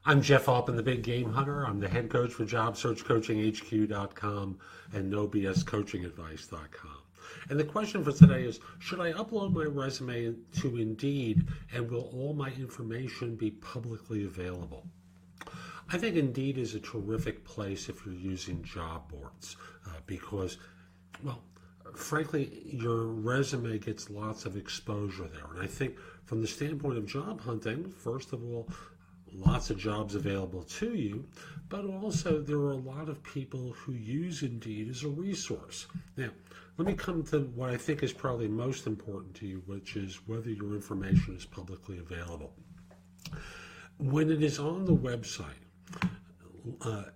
I'm Jeff Altman, the Big Game Hunter. I'm the head coach for JobSearchCoachingHQ.com and NoBSCoachingAdvice.com. And the question for today is, should I upload my resume to Indeed, and will all my information be publicly available? I think Indeed is a terrific place if you're using job boards because, well, frankly, your resume gets lots of exposure there. And I think from the standpoint of job hunting, first of all, lots of jobs available to you, but also there are a lot of people who use Indeed as a resource. Now, let me come to what I think is probably most important to you, which is whether your information is publicly available. When it is on the website,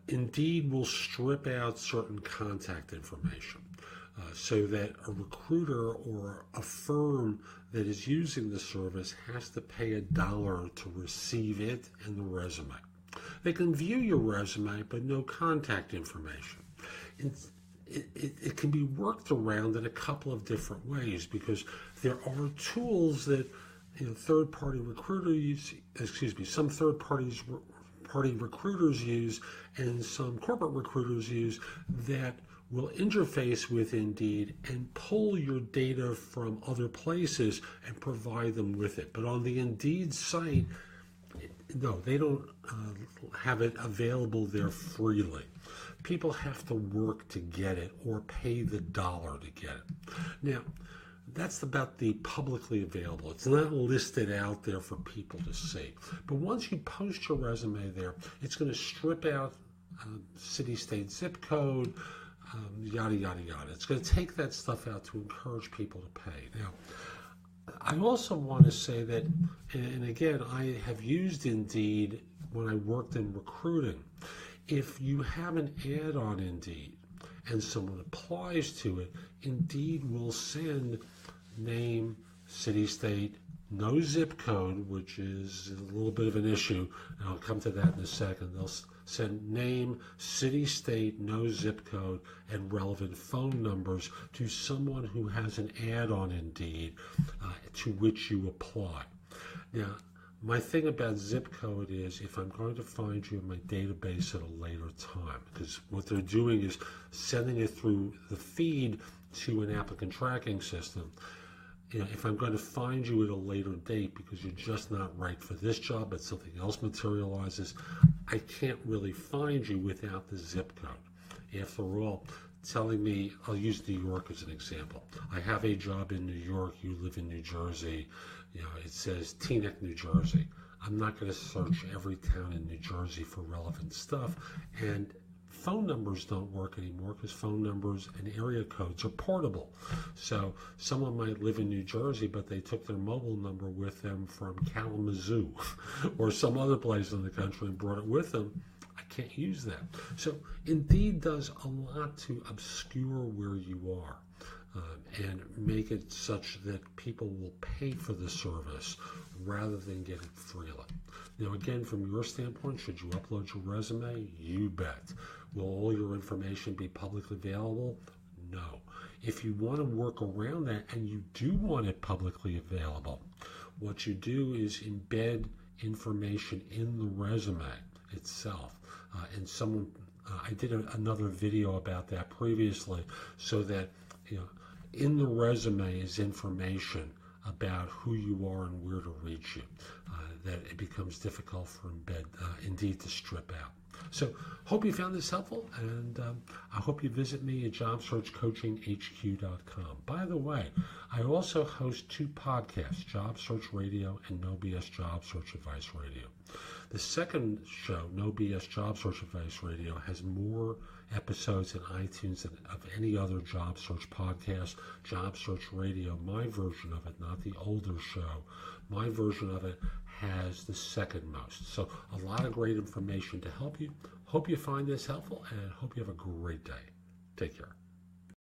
Indeed will strip out certain contact information so that a recruiter or a firm that is using the service has to pay $1 to receive it and the resume. They can view your resume, but no contact information. It can be worked around in a couple of different ways because there are tools that third-party recruiters use, some third-party recruiters use and some corporate recruiters use that will interface with Indeed and pull your data from other places and provide them with it. But on the Indeed site, no, they don't have it available there freely. People have to work to get it or pay the $1 to get it. Now, that's about the publicly available. It's not listed out there for people to see. But once you post your resume there, it's going to strip out city, state, zip code, yada, yada, yada. It's going to take that stuff out to encourage people to pay. Now, I also want to say that, and again, I have used Indeed when I worked in recruiting. If you have an ad on Indeed and someone applies to it, Indeed will send name, city, state, no zip code, which is a little bit of an issue, and I'll come to that in a second. They'll send name, city, state, no zip code, and relevant phone numbers to someone who has an ad on Indeed to which you apply. Now, my thing about zip code is if I'm going to find you in my database at a later time, because what they're doing is sending it through the feed to an applicant tracking system. If I'm going to find you at a later date because you're just not right for this job, but something else materializes, I can't really find you without the zip code. After all, telling me, I'll use New York as an example. I have a job in New York, you live in New Jersey, it says Teaneck, New Jersey. I'm not going to search every town in New Jersey for relevant stuff, and phone numbers don't work anymore because phone numbers and area codes are portable. So someone might live in New Jersey, but they took their mobile number with them from Kalamazoo or some other place in the country and brought it with them. I can't use that. So Indeed does a lot to obscure where you are and make it such that people will pay for the service rather than get it freely. Now, again, from your standpoint, should you upload your resume? You bet. Will all your information be publicly available? No. If you want to work around that and you do want it publicly available, what you do is embed information in the resume itself. And I did another video about that previously, so that in the resume is information about who you are and where to reach you, that it becomes difficult for Indeed to strip out. So hope you found this helpful, and I hope you visit me at JobSearchCoachingHQ.com. By the way, I also host 2 podcasts, Job Search Radio and No BS Job Search Advice Radio. The second show, No BS Job Search Advice Radio, has more episodes in iTunes than of any other job search podcast. Job Search Radio, my version of it, not the older show, my version of it has the second most. So a lot of great information to help you. Hope you find this helpful, and hope you have a great day. Take care.